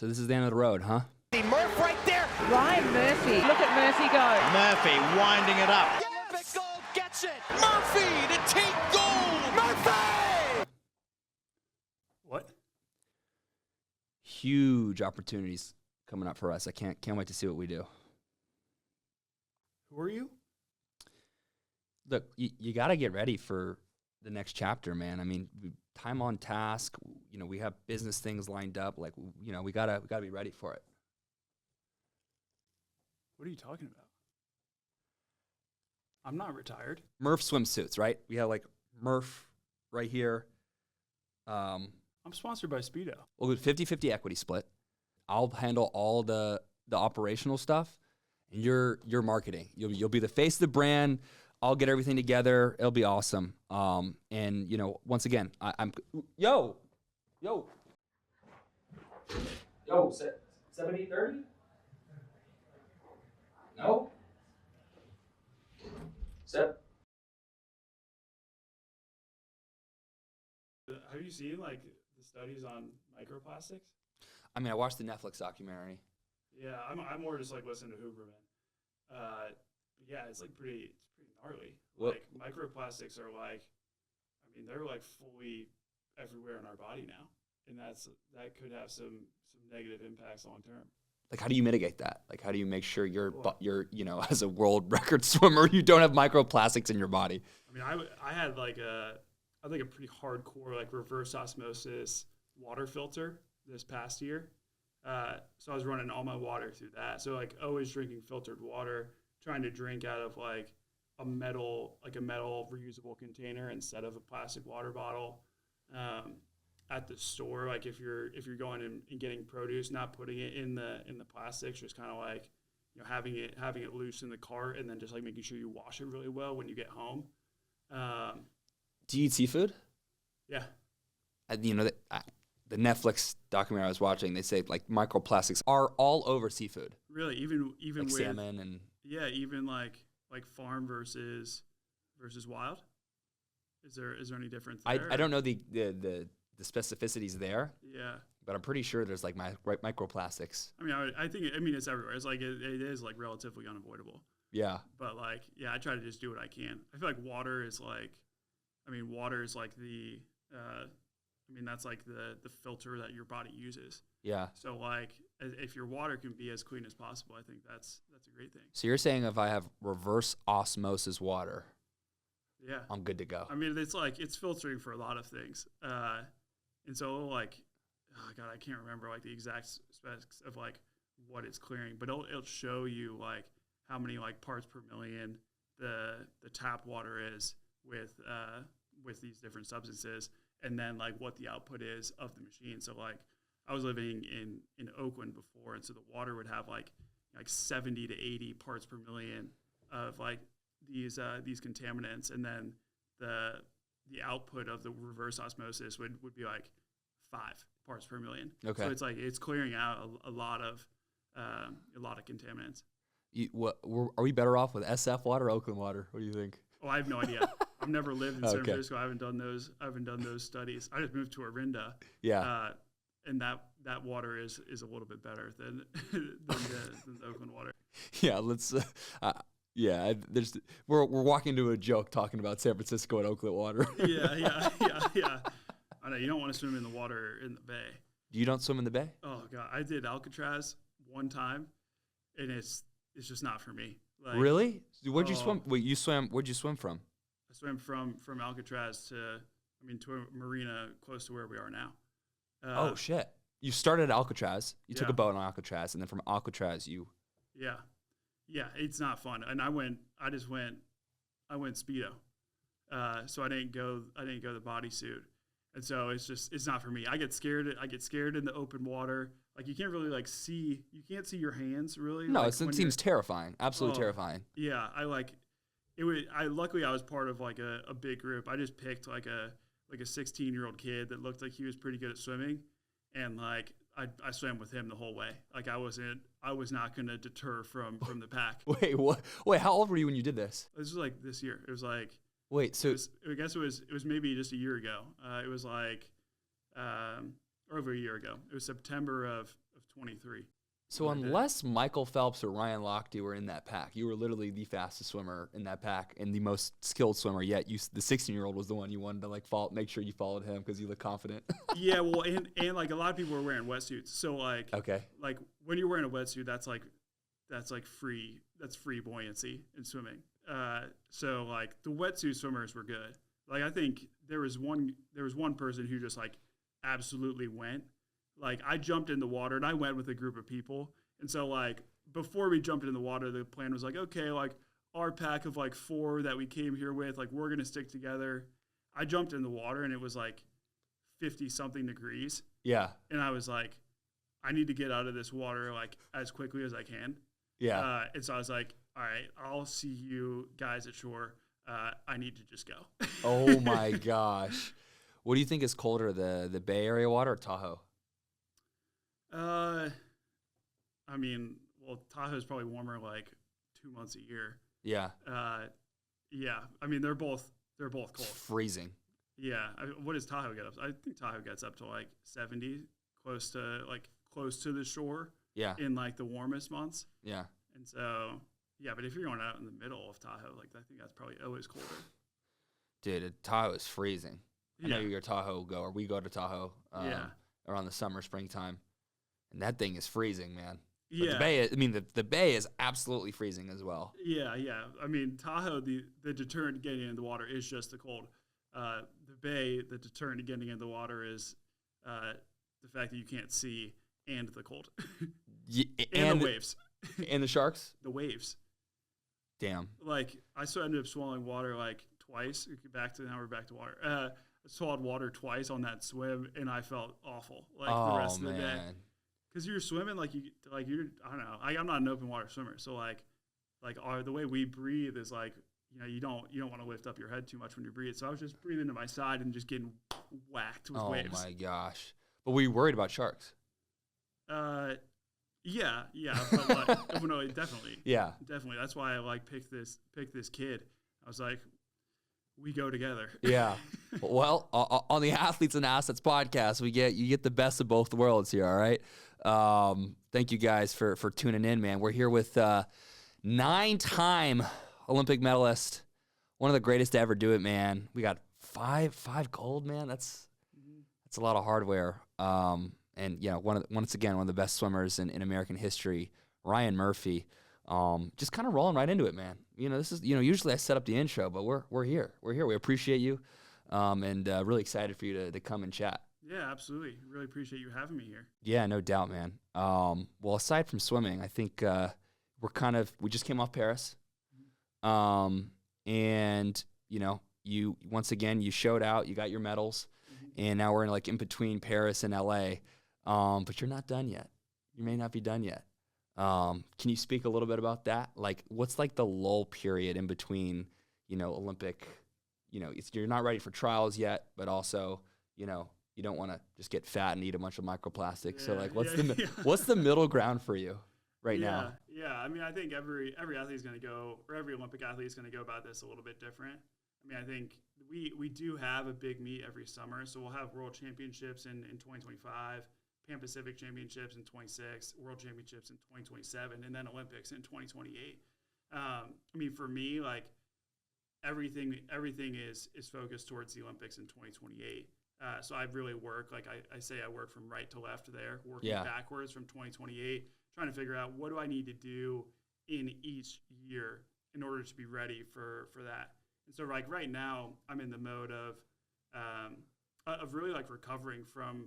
So this is the end of the road, huh? Murph right there. Ryan Murphy. Look at Murphy go. Murphy winding it up. Olympic gold gets it. Murphy to take gold. Murphy! What? Huge opportunities coming up for us. I can't wait to see what we do. Who are you? Look, you got to get ready for the next chapter, man. I mean, time on task. You know, we have business things lined up. Like, you know, we gotta be ready for it. What are you talking about? I'm not retired. Murph swimsuits, right? We have like Murph right here. I'm sponsored by Speedo. We'll do 50-50 equity split. I'll handle all the operational stuff, and you're marketing. You'll be the face of the brand. I'll get everything together. It'll be awesome. And you know, once again, I'm 70-30. No. Have you seen like the studies on microplastics? I mean, I watched the Netflix documentary. Yeah, I'm more just like listening to Huberman. Yeah, it's pretty gnarly. Well, like microplastics are like, I mean, they're like fully everywhere in our body now, and that could have some negative impacts long term. Like, how do you mitigate that? Like, how do you make sure you're you know, as a world record swimmer, you don't have microplastics in your body? I mean, I had like a pretty hardcore like reverse osmosis water filter this past year. So I was running all my water through that. So like always drinking filtered water, trying to drink out of like a metal reusable container instead of a plastic water bottle. At the store, like if you're going and getting produce, not putting it in the plastics, just kind of like, you know, having it loose in the cart, and then just like making sure you wash it really well when you get home. Do you eat seafood? Yeah. You know, the Netflix documentary I was watching, they say like microplastics are all over seafood. Really, even like with salmon and even like farm versus wild. Is there any difference there? I don't know the specificities there. Yeah. But I'm pretty sure there's like microplastics. I mean, I think it's everywhere. It's like it is like relatively unavoidable. Yeah. But like, yeah, I try to just do what I can. I feel like water is like the that's like the filter that your body uses. Yeah. So like, if your water can be as clean as possible, I think that's a great thing. So you're saying if I have reverse osmosis water, yeah, I'm good to go. I mean, it's filtering for a lot of things. And so like, oh God, I can't remember like the exact specs of like what it's clearing, but it'll show you like how many like parts per million the tap water is with these different substances, and then like what the output is of the machine. So like I was living in Oakland before, and so the water would have like 70 to 80 parts per million of like these contaminants, and then the output of the reverse osmosis would be like 5 parts per million. Okay. So it's like it's clearing out a lot of contaminants. Are we better off with SF water or Oakland water? What do you think? Oh, I have no idea. I've never lived in San Okay. Francisco. I haven't done those studies. I just moved to Orinda. Yeah. And that water is a little bit better than the Oakland water. Yeah. Let's. Yeah. We're walking into a joke talking about San Francisco and Oakland water. Yeah. I know you don't want to swim in the water in the bay. You don't swim in the bay? Oh God, I did Alcatraz one time, and it's just not for me. Like, really? Where'd you swim? Wait, where'd you swim from? I swam from Alcatraz to a marina close to where we are now. Oh shit! You started at Alcatraz. You took Yeah. a boat on Alcatraz, and then from Alcatraz you. Yeah, it's not fun. And I went Speedo, so I didn't go the bodysuit, and so it's not for me. I get scared in the open water. Like you can't really you can't see your hands really. No, like, it seems terrifying. Absolutely terrifying. Yeah, luckily I was part of like a big group. I just picked like a 16-year-old kid that looked like he was pretty good at swimming, and like I swam with him the whole way. Like I was not going to deter from the pack. Wait, what? Wait, how old were you when you did this? This was like this year. It was like Wait, so I guess it was maybe just a year ago. It was like or over a year ago. It was September of 23. So unless Michael Phelps or Ryan Lochte were in that pack, you were literally the fastest swimmer in that pack and the most skilled swimmer. Yet the 16-year-old was the one you wanted to like make sure you followed him because you look confident. Yeah, well, and like a lot of people were wearing wetsuits. So like, okay, like when you're wearing a wetsuit, that's free buoyancy in swimming. So like the wetsuit swimmers were good. Like I think there was one person who just like absolutely went. Like I jumped in the water and I went with a group of people. And so like before we jumped in the water, the plan was like, okay, like our pack of like 4 that we came here with, like we're going to stick together. I jumped in the water and it was like 50 something degrees. Yeah. And I was like, I need to get out of this water like as quickly as I can. Yeah. And so I was like, all right, I'll see you guys at shore. I need to just go. Oh my gosh. What do you think is colder, the Bay Area water or Tahoe? I mean, well, Tahoe's probably warmer like 2 months a year. Yeah. Yeah. I mean, they're both cold. It's freezing. Yeah. What does Tahoe get up to? I think Tahoe gets up to like 70, close to the shore. Yeah. In like the warmest months. Yeah. And so, yeah, but if you're going out in the middle of Tahoe, like I think that's probably always colder. Dude, Tahoe is freezing. I know you're a Tahoe goer. We go to Tahoe around the summer, springtime. And that thing is freezing, man. But Yeah. the Bay is absolutely freezing as well. Yeah, yeah. I mean, Tahoe, the deterrent to getting in the water is just the cold. The Bay, the deterrent to getting in the water is the fact that you can't see and the cold. And the waves. And the sharks? The waves. Damn. Like, I ended up swallowing water like twice. Now we're back to water. I swallowed water twice on that swim, and I felt awful the rest of the day. Because you're swimming I don't know. I'm not an open water swimmer, so the way we breathe is like, you don't want to lift up your head too much when you breathe. So I was just breathing to my side and just getting whacked with waves. Oh my gosh! But were you worried about sharks? Yeah, but no, definitely. Yeah, definitely. That's why I picked this kid. I was like, we go together. Yeah. Well, on the Athletes and Assets podcast, you get the best of both worlds here. All right. Thank you guys for tuning in, man. We're here with 9-time Olympic medalist, one of the greatest to ever do it, man. We got five gold, man. That's a lot of hardware. And once again, one of the best swimmers in American history, Ryan Murphy. Just kind of rolling right into it, man. This is, usually I set up the intro, but we're here. We're here. We appreciate you. And really excited for you to come and chat. Yeah, absolutely. Really appreciate you having me here. Yeah, no doubt, man. Well, aside from swimming, I think we just came off Paris. And you once again, you showed out, you got your medals, and now we're in between Paris and LA. But you're not done yet. You may not be done yet. Can you speak a little bit about that? What's the lull period in between, Olympic, you're not ready for trials yet, but also, you don't want to just get fat and eat a bunch of microplastics. Yeah, so what's the middle ground for you now? Yeah. I mean, I think every athlete is going to go, or every Olympic athlete is going to go about this a little bit different. I mean, I think we do have a big meet every summer. So we'll have world championships in 2025, Pan Pacific championships in 26, world championships in 2027, and then Olympics in 2028. I mean, for me, everything is focused towards the Olympics in 2028. So I really work, I say I work from right to left there, working backwards from 2028, trying to figure out what do I need to do in each year in order to be ready for that. And so right now I'm in the mode of really recovering from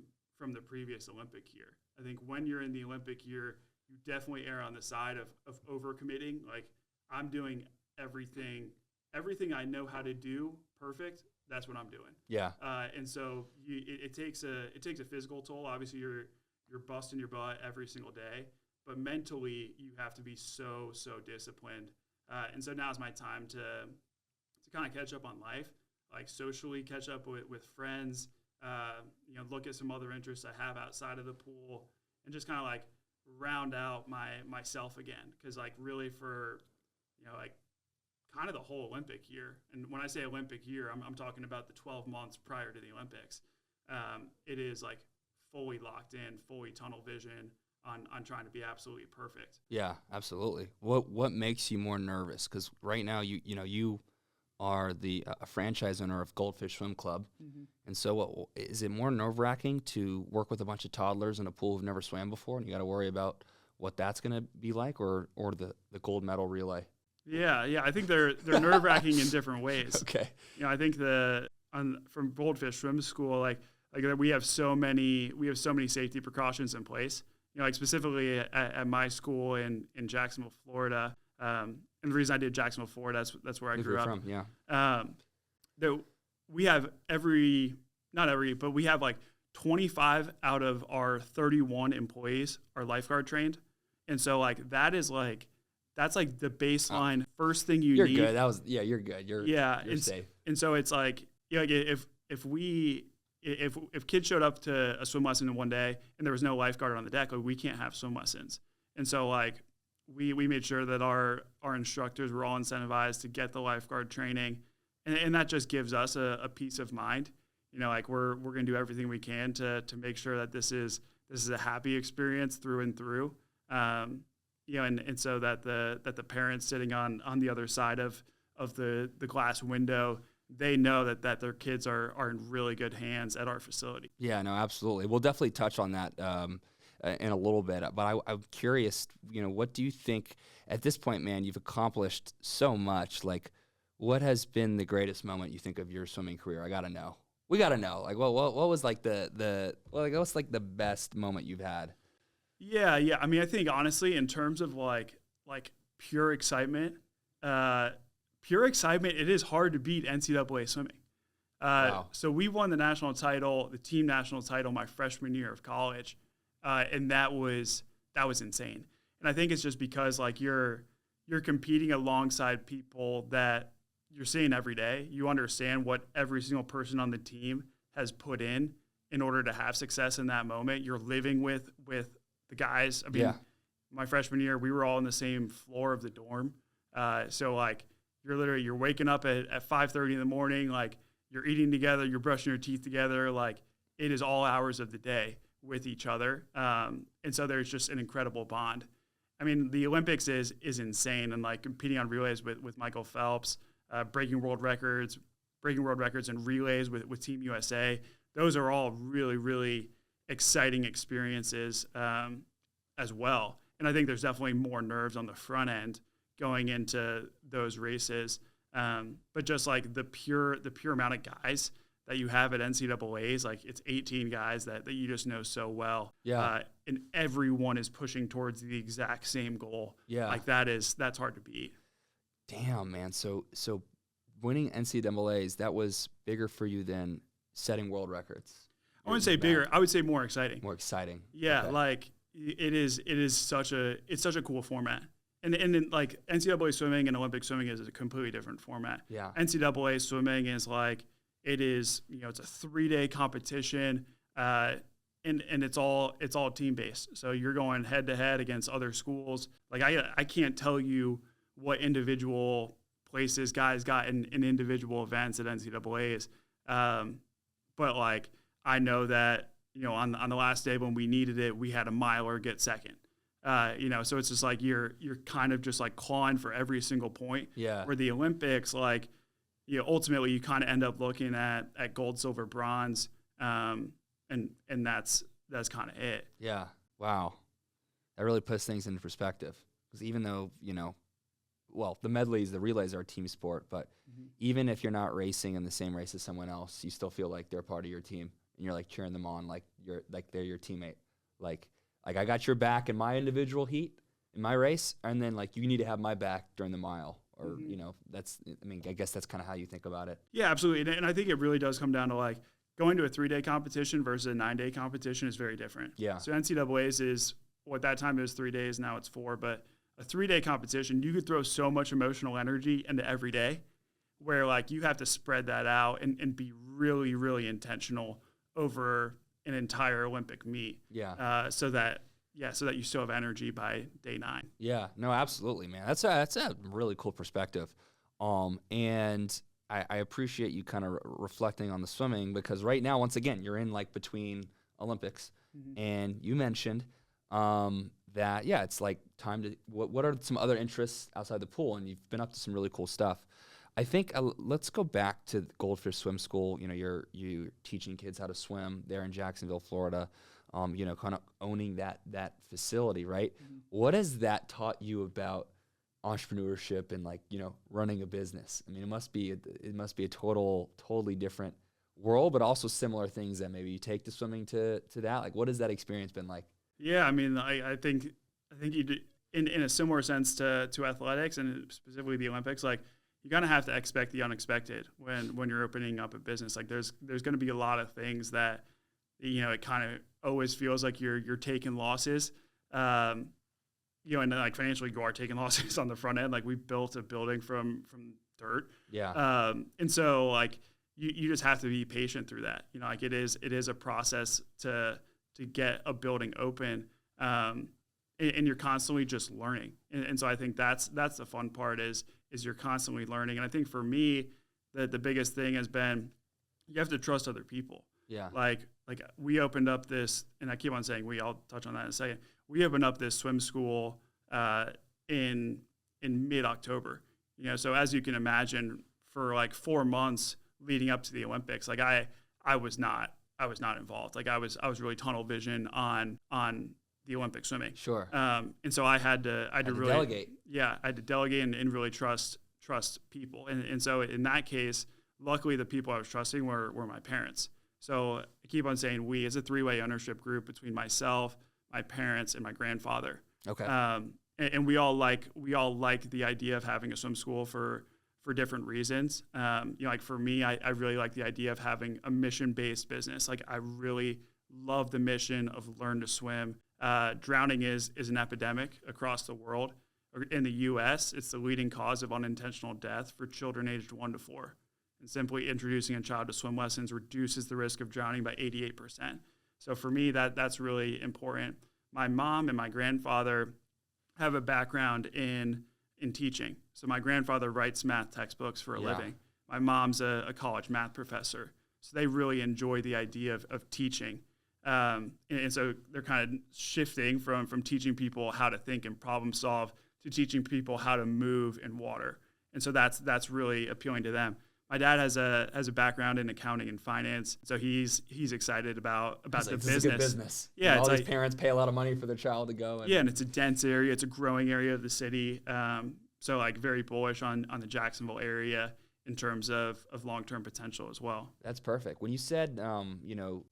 the previous Olympic year. I think when you're in the Olympic year, you definitely err on the side of overcommitting. I'm doing everything I know how to do perfect. That's what I'm doing. Yeah. And so it takes a physical toll. Obviously, you're busting your butt every single day, but mentally you have to be so disciplined. And so now's my time to kind of catch up on life, socially catch up with friends. Look at some other interests I have outside of the pool, and just kind of round out myself again. Because really for kind of the whole Olympic year. And when I say Olympic year, I'm talking about the 12 months prior to the Olympics. It is fully locked in, fully tunnel vision on trying to be absolutely perfect. Yeah, absolutely. What makes you more nervous? Because right now you are the a franchise owner of Goldfish Swim Club, and so what is it more nerve-wracking to work with a bunch of toddlers in a pool who've never swam before, and you got to worry about what that's going to be like, or the gold medal relay? Yeah, I think they're nerve-wracking in different ways. Okay. I think from Goldfish Swim School, like we have so many safety precautions in place. Like specifically at my school in Jacksonville, Florida. And the reason I did Jacksonville, Florida, that's where I grew up. From, yeah. That we have but we have like 25 out of our 31 employees are lifeguard trained. And so like that's like the baseline first thing you need. You're good. You're good. You're safe. And so it's like, if kids showed up to a swim lesson in one day and there was no lifeguard on the deck, like we can't have swim lessons. And so like we made sure that our instructors were all incentivized to get the lifeguard training, and that just gives us a peace of mind. Like we're going to do everything we can to make sure that this is a happy experience through and through. And so that the parents sitting on the other side of the glass window, they know that their kids are in really good hands at our facility. Yeah, no, absolutely. We'll definitely touch on that in a little bit. But I'm curious, what do you think at this point, man? You've accomplished so much. Like, what has been the greatest moment you think of your swimming career? I gotta know. We gotta know. Like, what was like what's like the best moment you've had? Yeah. I mean, I think honestly, in terms of like pure excitement, it is hard to beat NCAA swimming. Wow. So we won the team national title my freshman year of college. And that was insane. And I think it's just because like you're competing alongside people that you're seeing every day. You understand what every single person on the team has put in order to have success in that moment. You're living with the guys. I mean, my freshman year, we were all on the same floor of the dorm. So like you're waking up at 5:30 in the morning, like you're eating together, you're brushing your teeth together. Like it is all hours of the day with each other. And so there's just an incredible bond. I mean, the Olympics is insane, and like competing on relays with Michael Phelps, breaking world records in relays with Team USA. Those are all really, really exciting experiences as well. And I think there's definitely more nerves on the front end going into those races. But just like the pure amount of guys that you have at NCAAs, like it's 18 guys that you just know so well. Yeah. And everyone is pushing towards the exact same goal. Yeah. Like that's hard to beat. Damn, man. So winning NCAAs, that was bigger for you than setting world records. I wouldn't say bigger. I would say more exciting. More exciting. Yeah. Okay. Like it is such a cool format. And like NCAA swimming and Olympic swimming is a completely different format. Yeah. NCAA swimming is like, it's a 3-day competition, and it's all team based. So you're going head to head against other schools. Like I can't tell you what individual places guys got in individual events at NCAAs, but like I know that on the last day when we needed it, we had a miler get second. So it's just like you're kind of just like clawing for every single point. Yeah. Where the Olympics, like, ultimately you kind of end up looking at gold, silver, bronze, and that's kind of it. Yeah. Wow. That really puts things into perspective. Because even though, the medleys, the relays are a team sport, but even if you're not racing in the same race as someone else, you still feel like they're part of your team, and you're like cheering them on, like they're your teammate. Like I got your back in my individual heat, in my race, and then like you need to have my back during the mile. Or, I guess that's kind of how you think about it. Yeah, absolutely. And I think it really does come down to like going to a 3-day competition versus a 9-day competition is very different. Yeah. So NCAAs is, at that time it was 3 days, now it's 4, but a 3-day competition, you could throw so much emotional energy into every day where like you have to spread that out and be really, really intentional over an entire Olympic meet. Yeah. So that you still have energy by day 9. Yeah, no, absolutely, man. That's a really cool perspective. And I appreciate you kind of reflecting on the swimming, because right now, once again, you're in like between Olympics, and you mentioned that, yeah, it's like time to, what are some other interests outside the pool? And you've been up to some really cool stuff. I think let's go back to Goldfish Swim School. You know, you're teaching kids how to swim there in Jacksonville, Florida. You know, kind of owning that facility, right? Mm-hmm. What has that taught you about entrepreneurship and, like, you know, running a business? I mean, it must be a totally different world, but also similar things that maybe you take to swimming to that. Like, what has that experience been like? Yeah, I mean, I think you do, in a similar sense to athletics and specifically the Olympics, like, you kind of have to expect the unexpected when you're opening up a business. Like, there's going to be a lot of things that, you know, it kind of always feels like you're taking losses. You know, and like financially, you are taking losses on the front end. Like, we built a building from dirt. Yeah. And so, like, you just have to be patient through that. You know, like, it is a process to get a building open. And you're constantly just learning. And so I think that's the fun part is you're constantly learning. And I think for me, the biggest thing has been you have to trust other people. Yeah. Like we opened up this, and I keep on saying I'll touch on that in a second. We opened up this swim school in mid-October. You know, so as you can imagine, for like 4 months leading up to the Olympics, like I was not involved. Like, I was really tunnel vision on the Olympic swimming. Sure. And so I had to really delegate. Yeah, I had to delegate and really trust people. And so in that case, luckily the people I was trusting were my parents. So I keep on saying we, as a 3-way ownership group between myself, my parents, and my grandfather. Okay. And we all like the idea of having a swim school for different reasons. You know, like for me, I really like the idea of having a mission-based business. Like, I really love the mission of learn to swim. Drowning is an epidemic across the world. In the U.S., it's the leading cause of unintentional death for children aged 1 to 4. And simply introducing a child to swim lessons reduces the risk of drowning by 88%. So for me, that's really important. My mom and my grandfather have a background in teaching. So my grandfather writes math textbooks for a living. My mom's a college math professor. So they really enjoy the idea of teaching. And so they're kind of shifting from teaching people how to think and problem solve to teaching people how to move in water. And so that's really appealing to them. My dad has a background in accounting and finance, so he's excited about the business. This is a good business. Yeah, all these parents pay a lot of money for their child to go. And it's a dense area. It's a growing area of the city. So like very bullish on the Jacksonville area in terms of long-term potential as well. That's perfect. When you said, you know,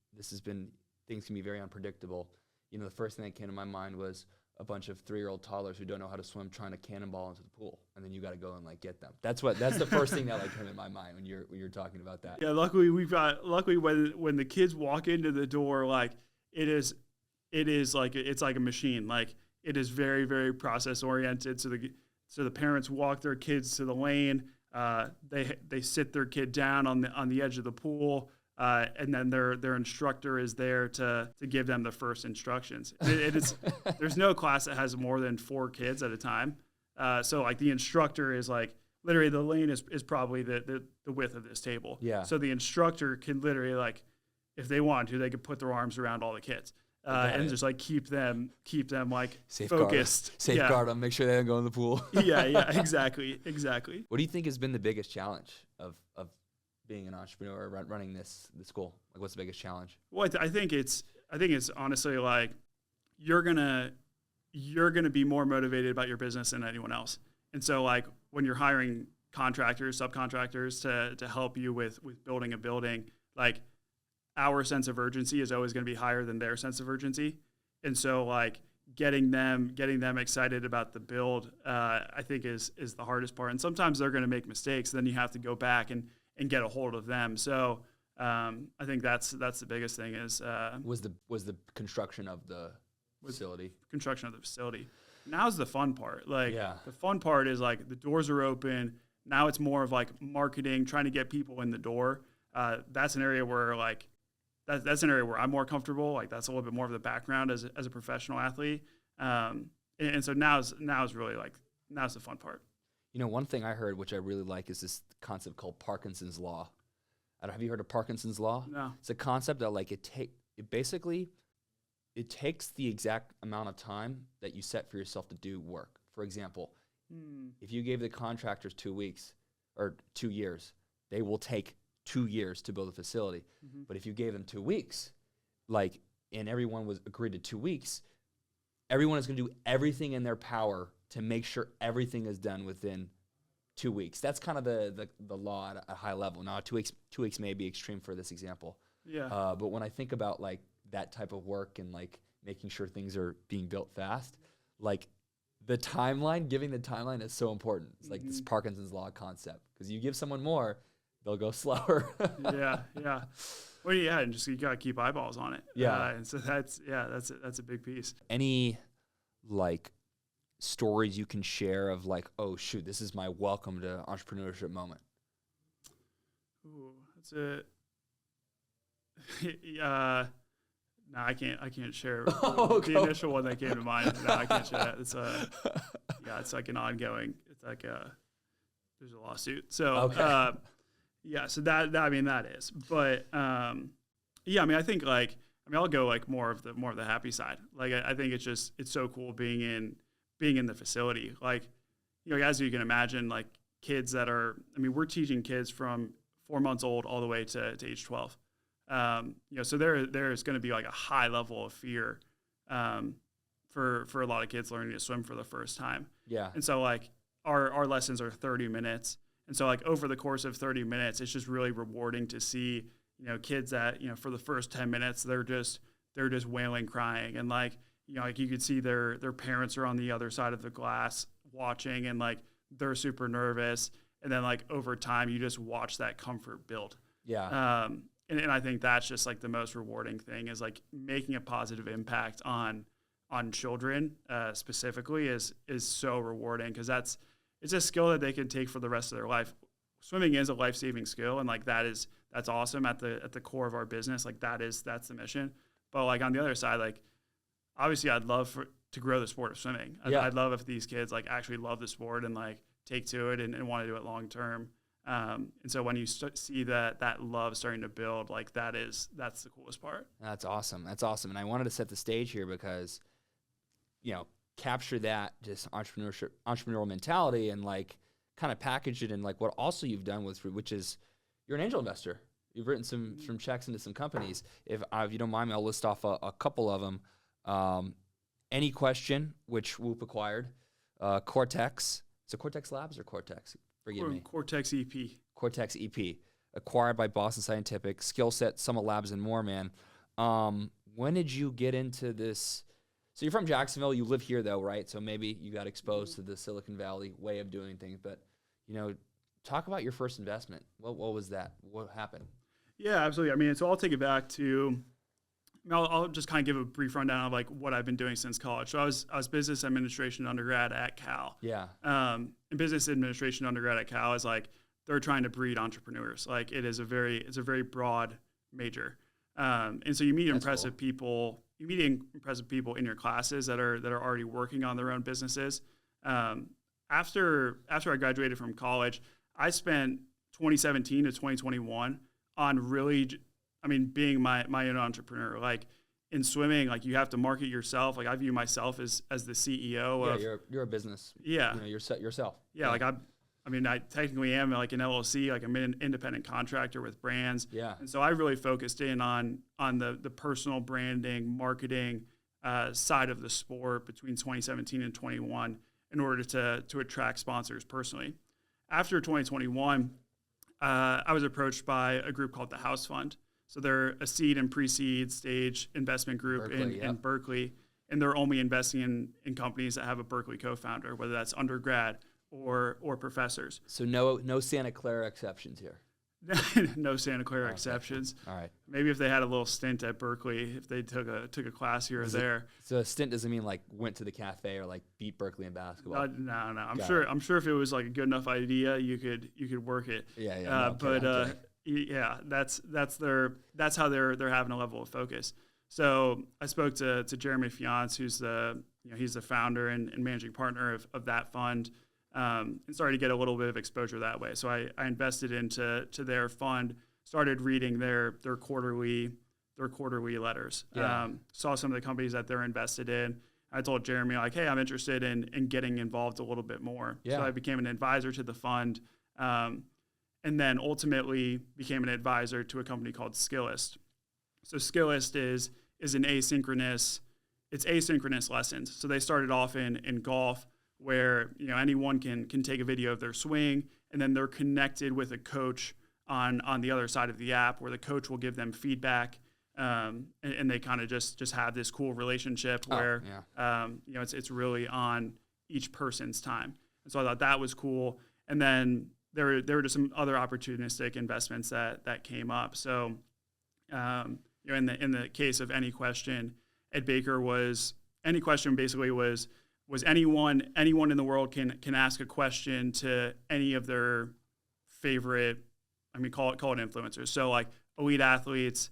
things can be very unpredictable, you know, the first thing that came to my mind was a bunch of 3-year-old toddlers who don't know how to swim trying to cannonball into the pool, and then you got to go and like get them. That's the first thing that like came in my mind when you're talking about that. Yeah, luckily when the kids walk into the door, like it is like it's like a machine. Like, it is very, very process oriented. So the parents walk their kids to the lane. They sit their kid down on the edge of the pool. And then their instructor is there to give them the first instructions. There's no class that has more than 4 kids at a time. So like the instructor is like, literally the lane is probably the width of this table. Yeah. So the instructor can literally, like, if they want to, they could put their arms around all the kids and just like keep them like focused. Safeguard them, make sure they don't go in the pool. Yeah, exactly. What do you think has been the biggest challenge of being an entrepreneur, running this school? Like, what's the biggest challenge? Well, I think it's honestly like you're gonna be more motivated about your business than anyone else. And so like when you're hiring contractors, subcontractors to help you with building a building, like our sense of urgency is always going to be higher than their sense of urgency. And so like getting them excited about the build, I think is the hardest part. And sometimes they're going to make mistakes. Then you have to go back and get a hold of them. So I think that's the biggest thing is was the construction of the facility. Construction of the facility. Now's the fun part. Like the fun part is like the doors are open. Now it's more of like marketing, trying to get people in the door. That's an area where like that's an area where I'm more comfortable. Like that's a little bit more of the background as a professional athlete. And so now's really like now's the fun part. You know, one thing I heard, which I really like, is this concept called Parkinson's Law. Have you heard of Parkinson's Law? No. It's a concept that like it basically, it takes the exact amount of time that you set for yourself to do work. For example, if you gave the contractors 2 weeks or 2 years, they will take 2 years to build a facility. But if you gave them 2 weeks, and everyone was agreed to 2 weeks, everyone is going to do everything in their power to make sure everything is done within 2 weeks. That's kind of the law at a high level. Now, 2 weeks may be extreme for this example. Yeah. But when I think about that type of work and making sure things are being built fast, the timeline, giving the timeline is so important. It's like this Parkinson's law concept, because you give someone more, they'll go slower. Yeah. Well, yeah, and just you gotta keep eyeballs on it. Yeah. And so that's a big piece. Any stories you can share of oh shoot, this is my welcome to entrepreneurship moment? Ooh, that's it. No, I can't share the initial one that came to mind. No, I can't share that. It's it's like an ongoing. It's like there's a lawsuit. So so that is. But I think I'll go more of the happy side. I think it's so cool being in the facility. As you can imagine, kids that are, we're teaching kids from 4 months old all the way to age 12. So there's going to be a high level of fear for a lot of kids learning to swim for the first time. Yeah. And so our lessons are 30 minutes. And so over the course of 30 minutes, it's just really rewarding to see, kids that, for the first 10 minutes, they're just wailing, crying. And you could see their parents are on the other side of the glass watching, and they're super nervous. And then over time, you just watch that comfort build. Yeah. And I think that's just the most rewarding thing is making a positive impact on children specifically is so rewarding, because it's a skill that they can take for the rest of their life. Swimming is a life-saving skill, and that's awesome at the core of our business. That's the mission. But on the other side, obviously I'd love to grow the sport of swimming. I'd love if these kids actually love the sport and take to it and want to do it long term. And so when you see that love starting to build, that's the coolest part. That's awesome. And I wanted to set the stage here because, capture that just entrepreneurial mentality and kind of package it in what also you've done which is you're an angel investor. You've written some checks into some companies. If you don't mind me, I'll list off a couple of them. Any Question, which Whoop acquired, Cortex. Is it Cortex Labs or Cortex? Forgive me. Cortex EP. Cortex EP, acquired by Boston Scientific, Skillset, Summit Labs, and more, man. When did you get into this? So you're from Jacksonville. You live here, though, right? So maybe you got exposed to the Silicon Valley way of doing things. But, talk about your first investment. What was that? What happened? Yeah, absolutely. So I'll take it back to I'll just kind of give a brief rundown of what I've been doing since college. So I was business administration undergrad at Cal. Yeah. And business administration undergrad at Cal is they're trying to breed entrepreneurs. It's a very broad major. And so you meet impressive people. You meet impressive people in your classes that are already working on their own businesses. After I graduated from college, I spent 2017 to 2021 on really, being my own entrepreneur. In swimming, you have to market yourself. I view myself as the CEO of. Yeah, you're a business. Yeah. You're yourself. Yeah, I technically am an LLC. I'm an independent contractor with brands. Yeah. And so I really focused in on the personal branding, marketing side of the sport between 2017 and 21 in order to attract sponsors personally. After 2021, I was approached by a group called the House Fund. So they're a seed and pre-seed stage investment group in Berkeley, and they're only investing in companies that have a Berkeley co-founder, whether that's undergrad or professors. So no Santa Clara exceptions here. No Santa Clara exceptions. All right. Maybe if they had a little stint at Berkeley, if they took a class here or there. So a stint doesn't mean went to the cafe or beat Berkeley in basketball. No. I'm sure if it was a good enough idea, you could work it. Yeah. Yeah, that's how they're having a level of focus. So I spoke to Jeremy Fiance, who's he's the founder and managing partner of that fund, and started to get a little bit of exposure that way. So I invested into their fund, started reading their quarterly quarterly letters. Yeah. Saw some of the companies that they're invested in. I told Jeremy, like, hey, I'm interested in getting involved a little bit more. Yeah. So I became an advisor to the fund, and then ultimately became an advisor to a company called Skillist. So Skillist is an asynchronous lessons. So they started off in golf, where anyone can take a video of their swing, and then they're connected with a coach on the other side of the app, where the coach will give them feedback, and they kind of just have this cool relationship where it's really on each person's time. And so I thought that was cool. And then there were just some other opportunistic investments that came up. So in the case of Any Question, Ed Baker basically was anyone in the world can ask a question to any of their favorite, call it influencers. So like elite athletes,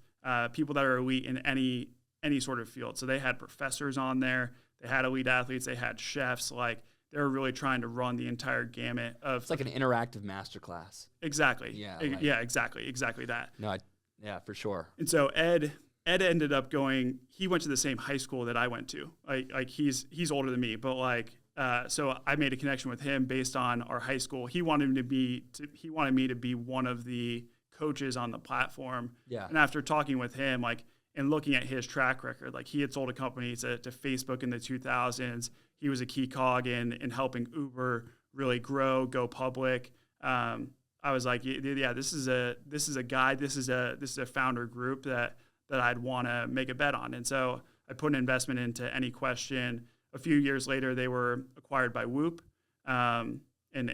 people that are elite in any sort of field. So they had professors on there, they had elite athletes, they had chefs. Like they were really trying to run the entire gamut of. It's like an interactive masterclass. Exactly. Yeah. Exactly that. No, yeah, for sure. And so Ed ended up going. He went to the same high school that I went to. Like he's older than me, but so I made a connection with him based on our high school. He wanted me to be one of the coaches on the platform. Yeah. And after talking with him, and looking at his track record, he had sold a company to Facebook in the 2000s. He was a key cog in helping Uber really go public. I was like, yeah, this is a guy, this is a founder group that I'd want to make a bet on. And so I put an investment into Any Question. A few years later, they were acquired by Whoop. And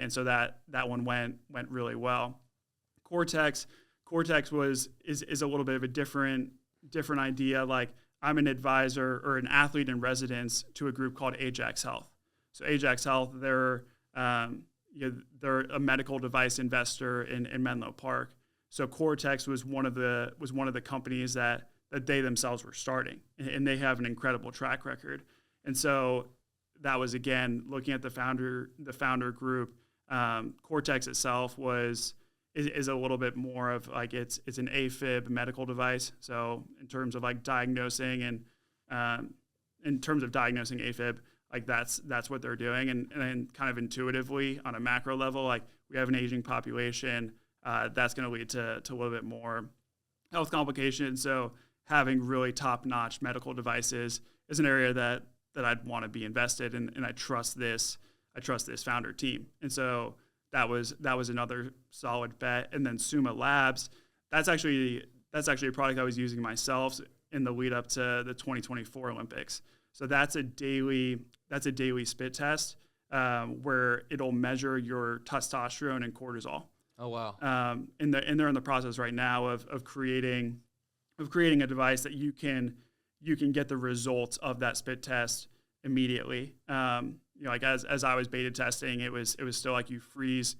so that one went really well. Cortex is a little bit of a different idea. Like I'm an advisor or an athlete in residence to a group called Ajax Health. So Ajax Health, they're a medical device investor in Menlo Park. So Cortex was one of the companies that they themselves were starting, and they have an incredible track record. And so that was, again, looking at the founder group. Cortex itself is a little bit more of it's an AFib medical device. So in terms of diagnosing and in terms of diagnosing AFib, that's what they're doing. And then kind of intuitively on a macro level, we have an aging population. That's going to lead to a little bit more health complications. So having really top-notch medical devices is an area that I'd want to be invested in, and I trust this founder team. And so that was another solid bet. And then Summa Labs, that's actually a product I was using myself in the lead up to the 2024 Olympics. So that's a daily spit test where it'll measure your testosterone and cortisol. Oh wow! And they're in the process right now of creating a device that you can get the results of that spit test immediately. As I was beta testing, it was still you freeze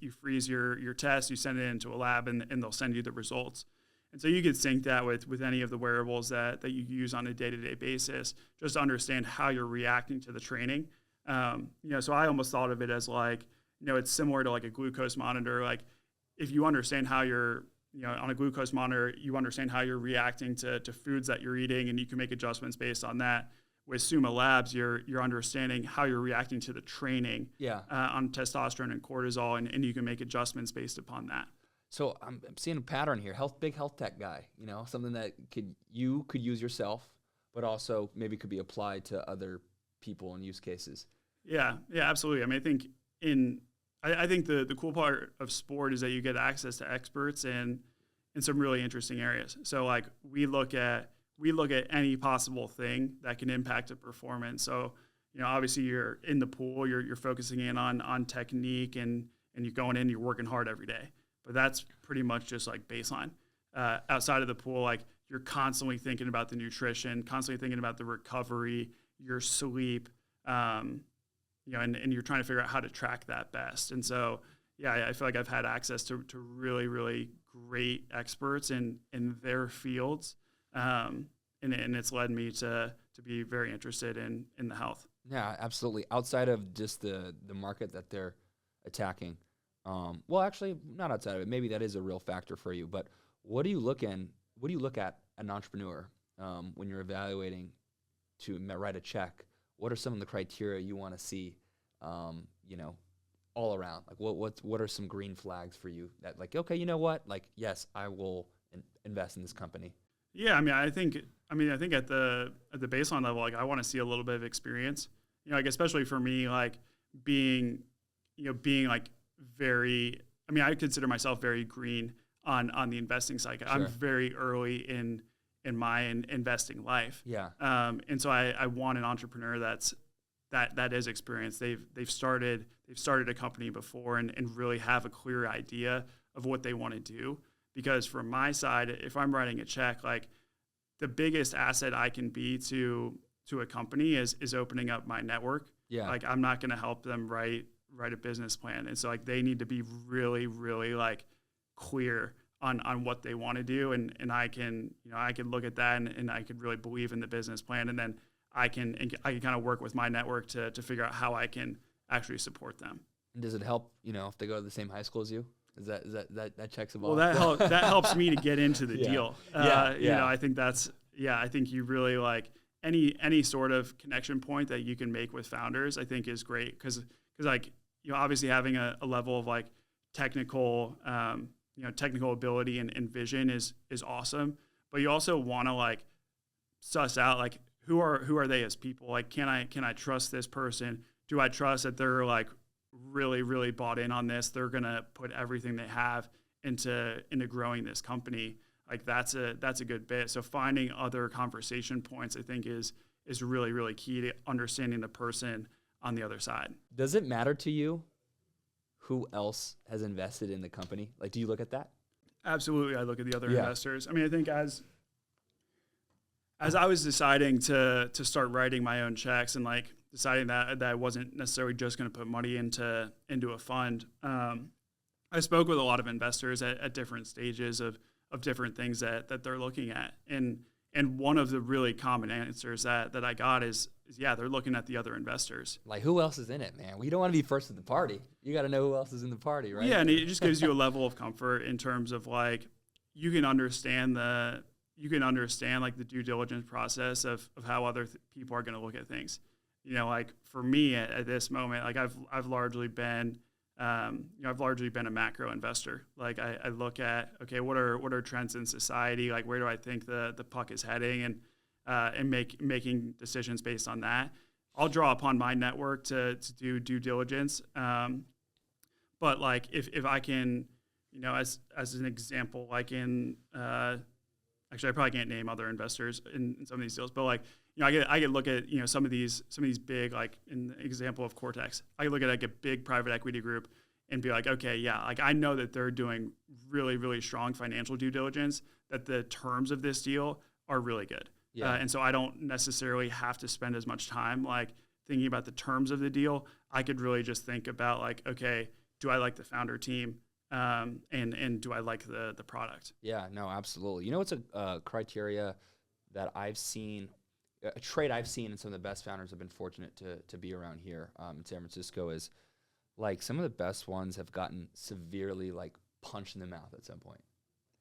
your test, you send it into a lab, and they'll send you the results. And so you could sync that with any of the wearables that you use on a day-to-day basis, just to understand how you're reacting to the training. So I almost thought of it as it's similar to a glucose monitor. If you understand how you're, on a glucose monitor, you understand how you're reacting to foods that you're eating, and you can make adjustments based on that. With Summa Labs, you're understanding how you're reacting to the training on testosterone and cortisol, and you can make adjustments based upon that. So I'm seeing a pattern here. Big health tech guy, something that you could use yourself, but also maybe could be applied to other people and use cases. Yeah, absolutely. I think the cool part of sport is that you get access to experts in some really interesting areas. So we look at any possible thing that can impact a performance. So, obviously you're in the pool, you're focusing in on technique and you're going in, you're working hard every day. But that's pretty much just baseline. Outside of the pool, you're constantly thinking about the nutrition, constantly thinking about the recovery, your sleep, and you're trying to figure out how to track that best. And so, I feel like I've had access to really, really great experts in their fields. And it's led me to be very interested in the health. Yeah, absolutely. Outside of just the market that they're attacking, well, actually, not outside of it. Maybe that is a real factor for you. But what are you looking what do you look at an entrepreneur when you're evaluating to write a check? What are some of the criteria you want to see, all around? Like what are some green flags for you that like, okay, you know what? Like, yes, I will invest in this company. Yeah, I think at the baseline level, like I want to see a little bit of experience. Like especially for me, like being like very. I consider myself very green on the investing side. Sure. I'm very early in my investing life. Yeah. And so I want an entrepreneur that is experienced. They've started a company before and really have a clear idea of what they want to do. Because from my side, if I'm writing a check, like the biggest asset I can be to a company is opening up my network. Yeah. Like I'm not going to help them write a business plan. And so like they need to be really, really like clear on what they want to do. And I can look at that and I could really believe in the business plan. And then I can kind of work with my network to figure out how I can actually support them. And does it help, if they go to the same high school as you? Is that checks a box? Well, that helps me to get into the deal. Yeah. I think I think you really like any sort of connection point that you can make with founders, I think is great. Cause like, obviously having a level of like technical ability and vision is awesome, but you also want to like suss out like who are they as people? Like, can I trust this person? Do I trust that they're like really, really bought in on this? They're going to put everything they have into growing this company. Like that's a good bit. So finding other conversation points, I think is really, really key to understanding the person on the other side. Does it matter to you who else has invested in the company? Like, do you look at that? Absolutely. I look at the other investors. I think as I was deciding to start writing my own checks and like deciding that I wasn't necessarily just going to put money into a fund, I spoke with a lot of investors at different stages of different things that they're looking at. And one of the really common answers that I got is they're looking at the other investors. Like, who else is in it, man? We don't want to be first at the party. You got to know who else is in the party, right? Yeah, and it just gives you a level of comfort in terms of like you can understand like the due diligence process of how other people are going to look at things. Like for me at this moment, like I've largely been a macro investor. Like I look at, okay, what are trends in society? Like where do I think the puck is heading, and making decisions based on that. I'll draw upon my network to do due diligence. But like if I can, as an example, like in actually I probably can't name other investors in some of these deals, but like I could look at some of these big, like in the example of Cortex, I could look at like a big private equity group and be like, okay, yeah, like I know that they're doing really, really strong financial due diligence, that the terms of this deal are really good. Yeah. And so I don't necessarily have to spend as much time like thinking about the terms of the deal. I could really just think about like, okay, do I like the founder team? And do I like the product? Yeah, no, absolutely. What's a criteria that I've seen, a trait I've seen in some of the best founders I've been fortunate to be around here in San Francisco is like some of the best ones have gotten severely like punched in the mouth at some point.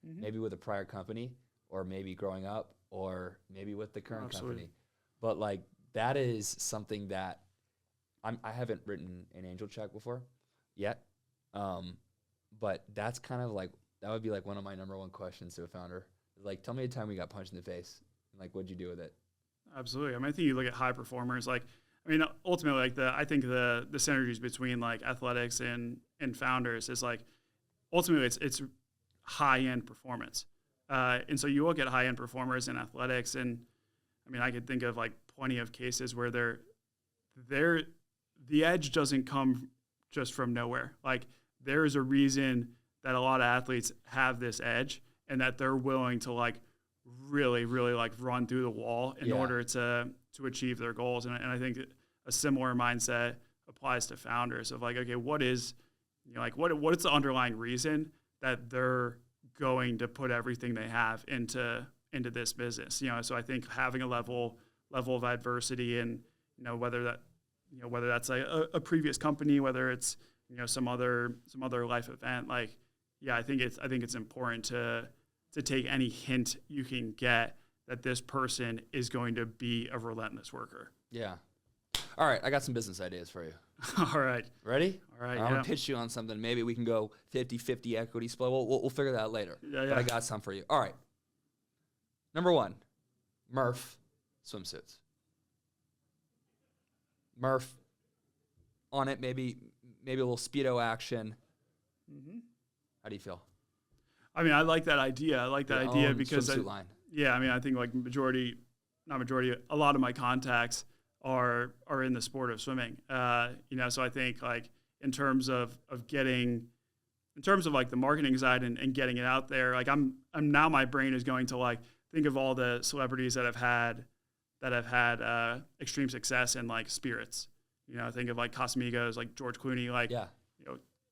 Mm-hmm. Maybe with a prior company, or maybe growing up, or maybe with the current company. But like that is something that I haven't written an angel check before yet. But that's kind of like, that would be like one of my number one questions to a founder. Like, tell me a time we got punched in the face. Like, what'd you do with it? Absolutely. I think you look at high performers. Like, ultimately, like I think the synergies between like athletics and founders is like, ultimately it's high end performance. And so you look at high end performers in athletics, and I could think of like plenty of cases where the edge doesn't come just from nowhere. Like, there is a reason that a lot of athletes have this edge, and that they're willing to like really, really like run through the wall in order to achieve their goals. And I think a similar mindset applies to founders of like, okay, what is what is the underlying reason that they're going to put everything they have into this business? So I think having a level of adversity, and whether that's like a previous company, whether it's some other life event, like, yeah, I think it's important to to take any hint you can get that this person is going to be a relentless worker. Yeah. All right, I got some business ideas for you. All right. Ready? All right, I'm going to pitch you on something. Maybe we can go 50-50 equity split. We'll figure that out later. Yeah. But I got some for you. All right. Number one, Murph swimsuits. Murph on it, maybe a little Speedo action. Mm-hmm. How do you feel? I mean, I like that idea. I like that idea because swimsuit line. Yeah, I mean, I think like a lot of my contacts are in the sport of swimming. So I think like in terms of like the marketing side and getting it out there, like I'm now my brain is going to like think of all the celebrities that have had extreme success in like spirits. Think of like Casamigos, like George Clooney, like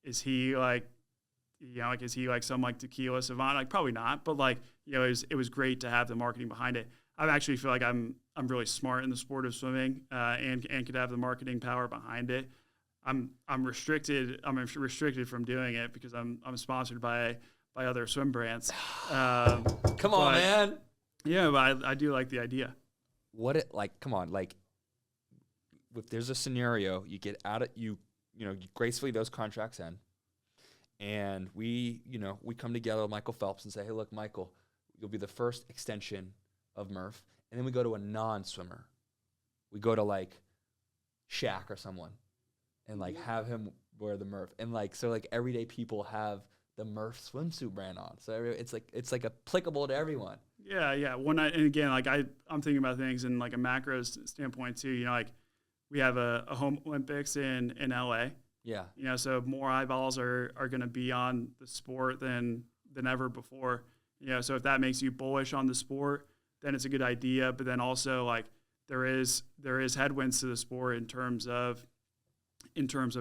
is he like is he like some like tequila savant? Like probably not, but like it was great to have the marketing behind it. I actually feel like I'm really smart in the sport of swimming, and could have the marketing power behind it. I'm restricted from doing it because I'm sponsored by other swim brands. Come on, man. Yeah, but I do like the idea. Come on, like if there's a scenario, you get out of you gracefully those contracts end, and we come together with Michael Phelps and say, hey, look, Michael, you'll be the first extension of Murph, and then we go to a non-swimmer. We go to like Shaq or someone, and like have him wear the Murph, and like so like everyday people have the Murph swimsuit brand on, so it's like applicable to everyone. Yeah. And again, like I'm thinking about things in like a macro standpoint too. Like we have a home Olympics in LA. Yeah. So more eyeballs are going to be on the sport than ever before. So if that makes you bullish on the sport, then it's a good idea. But then also like there is headwinds to the sport in terms of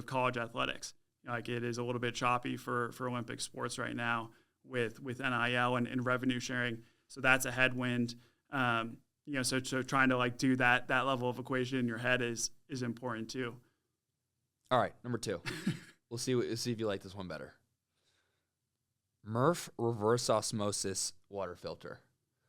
college athletics. Like it is a little bit choppy for Olympic sports right now with NIL and revenue sharing. So that's a headwind. So trying to like do that level of equation in your head is important too. All right, number two. We'll see if you like this one better. Murph reverse osmosis water filter.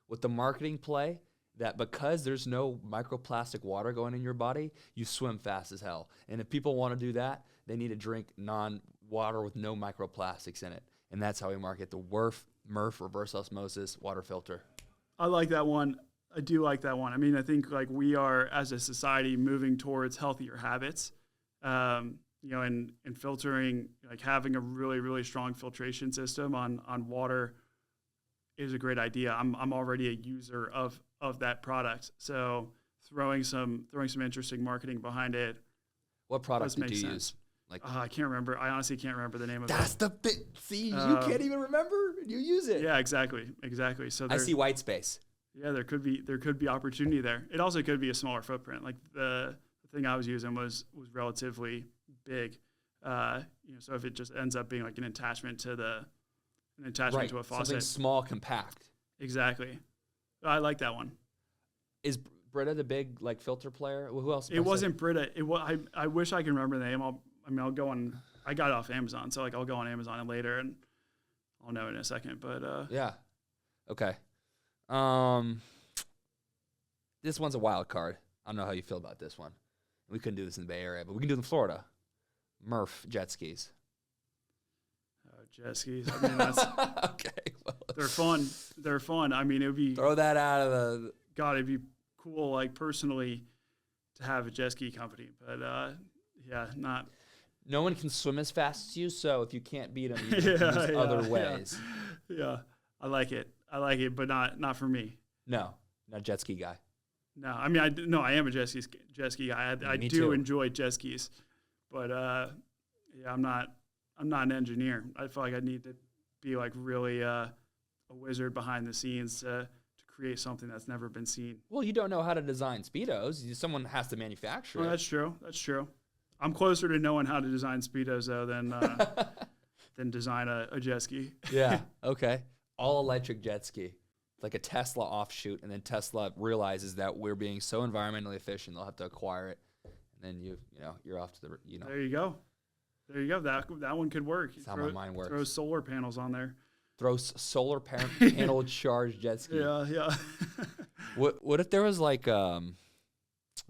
With the marketing play that because there's no microplastic water going in your body, you swim fast as hell. And if people want to do that, they need to drink non-water with no microplastics in it. And that's how we market the Murph reverse osmosis water filter. I like that one. I do like that one. I mean, I think like we are as a society moving towards healthier habits, and filtering, like having a really, really strong filtration system on water is a great idea. I'm already a user of that product. So throwing some interesting marketing behind it. What product do you use? Like I can't remember. I honestly can't remember the name of it. That's the bit. See, you can't even remember. You use it. Yeah, exactly. So I see white space. Yeah, there could be opportunity there. It also could be a smaller footprint. Like the thing I was using was relatively big. So if it just ends up being like an attachment to a faucet, something small, compact. Exactly. I like that one. Is Brita the big like filter player? Who else? It wasn't Brita. I wish I can remember the name. I'll go on. I got it off Amazon, so like I'll go on Amazon later and I'll know in a second. But yeah, okay. This one's a wild card. I don't know how you feel about this one. We couldn't do this in the Bay Area, but we can do it in Florida. Murph jet skis. Jet skis. I mean, that's okay. Well, They're fun. I mean, it would be throw that out of the. God, it'd be cool, like personally, to have a jet ski company. But yeah, not. No one can swim as fast as you, so if you can't beat them, you can use other ways. Yeah, I like it, but not for me. No, not a jet ski guy. No, I mean, I am a jet ski guy. I do too. enjoy jet skis, but yeah, I'm not an engineer. I feel like I need to be like really a wizard behind the scenes to create something that's never been seen. Well, you don't know how to design Speedos. Someone has to manufacture it. That's true. I'm closer to knowing how to design Speedos though than design a jet ski. Yeah. Okay. All electric jet ski. Like a Tesla offshoot, and then Tesla realizes that we're being so environmentally efficient, they'll have to acquire it, and then you're off to the. There you go. That one could work. That's how my mind works. Throw solar panels on there. Throw solar panel charged jet ski. Yeah. What if there was like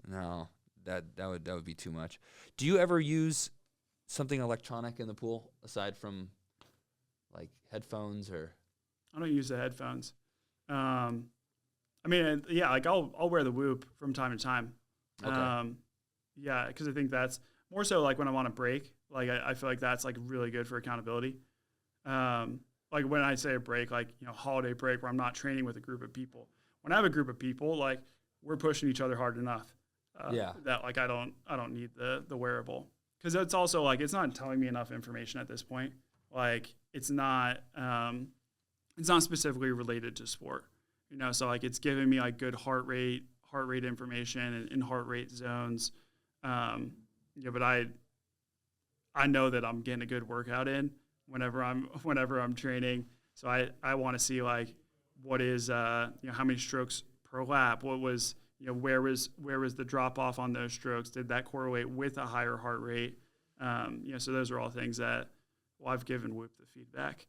no, that would be too much. Do you ever use something electronic in the pool aside from like headphones or? I don't use the headphones. I mean, yeah, like I'll wear the Whoop from time to time. Okay. Yeah, because I think that's more so like when I want to break. Like I feel like that's like really good for accountability. Like when I say a break, like, you know, holiday break where I'm not training with a group of people. When I have a group of people, like we're pushing each other hard enough. That like I don't need the wearable, because it's also like it's not telling me enough information at this point. Like it's not specifically related to sport, you know. So like it's giving me like good heart rate information and heart rate zones. Yeah, but I know that I'm getting a good workout in whenever I'm training. So I want to see like what is you know, how many strokes per lap, what was, you know, where was the drop off on those strokes, did that correlate with a higher heart rate? You know, so those are all things that, well, I've given Whoop the feedback,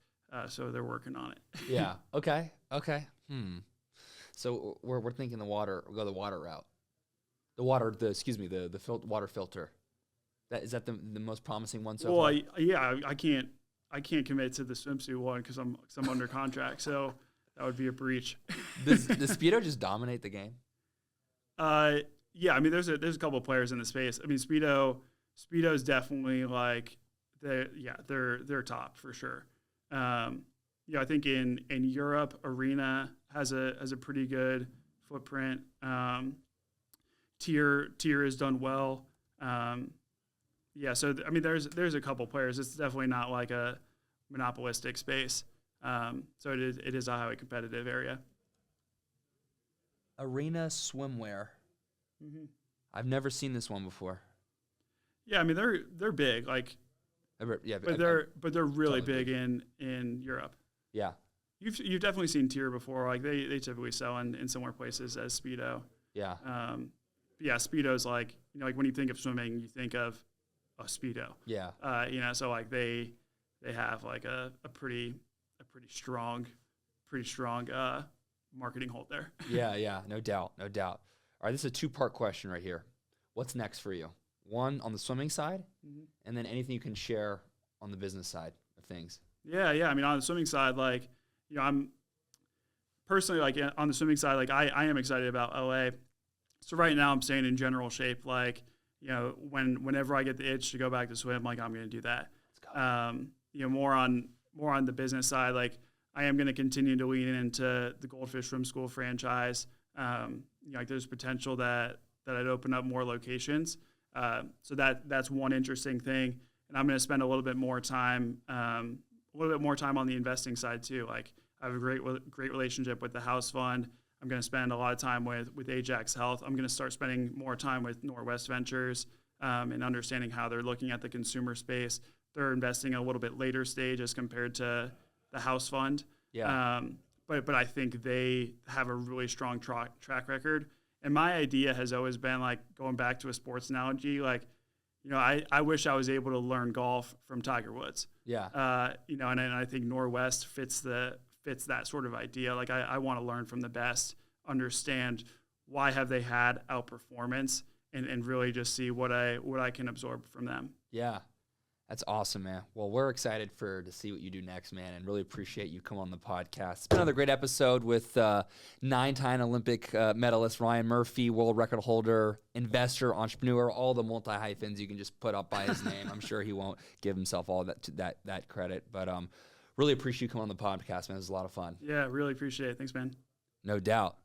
so they're working on it. Yeah. Okay. So we're thinking we'll go the water route. The water filter. Is that the most promising one so far? I can't commit to the swimsuit one because I'm under contract, so that would be a breach. Does Speedo just dominate the game? Yeah, I mean, there's a couple of players in the space. I mean, Speedo's definitely like they're top for sure. Yeah, I think in Europe, Arena has a pretty good footprint. Tier has done well. Yeah, so I mean, there's a couple players. It's definitely not like a monopolistic space. So it is a highly competitive area. Arena swimwear. Mm-hmm. I've never seen this one before. Yeah, I mean they're big, like, yeah, but they're really big in Europe. Yeah, you've definitely seen Tier before. Like they typically sell in similar places as Speedo. Yeah. Yeah, Speedo's like, you know, like when you think of swimming, you think of a Speedo. Yeah. You know, so like they have like a pretty strong marketing hold there. Yeah, no doubt. All right, this is a two-part question right here. What's next for you? One on the swimming side, and then anything you can share on the business side of things. Yeah. I mean, on the swimming side, like, you know, I'm personally like on the swimming side, like I am excited about LA. So right now I'm staying in general shape. Like, you know, whenever I get the itch to go back to swim, like I'm going to do that. Let's go. You know, more on the business side, like I am going to continue to lean into the Goldfish Swim School franchise. You know, like there's potential that I'd open up more locations. So that's one interesting thing. And I'm going to spend a little bit more time on the investing side too. Like I have a great relationship with the house fund. I'm going to spend a lot of time with Ajax Health. I'm going to start spending more time with Norwest Ventures and understanding how they're looking at the consumer space. They're investing a little bit later stage as compared to the house fund. Yeah. But I think they have a really strong track record. And my idea has always been, like, going back to a sports analogy, like, you know, I wish I was able to learn golf from Tiger Woods. Yeah. You know, and I think Norwest fits that sort of idea. Like I want to learn from the best, understand why have they had outperformance, and really just see what I can absorb from them. Yeah. That's awesome, man. Well, we're excited to see what you do next, man, and really appreciate you coming on the podcast. It's been another great episode with 9-time Olympic medalist Ryan Murphy, world record holder, investor, entrepreneur, all the multi-hyphens you can just put up by his name. I'm sure he won't give himself all that credit, but really appreciate you coming on the podcast, man. It was a lot of fun. Yeah, really appreciate it. Thanks, man. No doubt.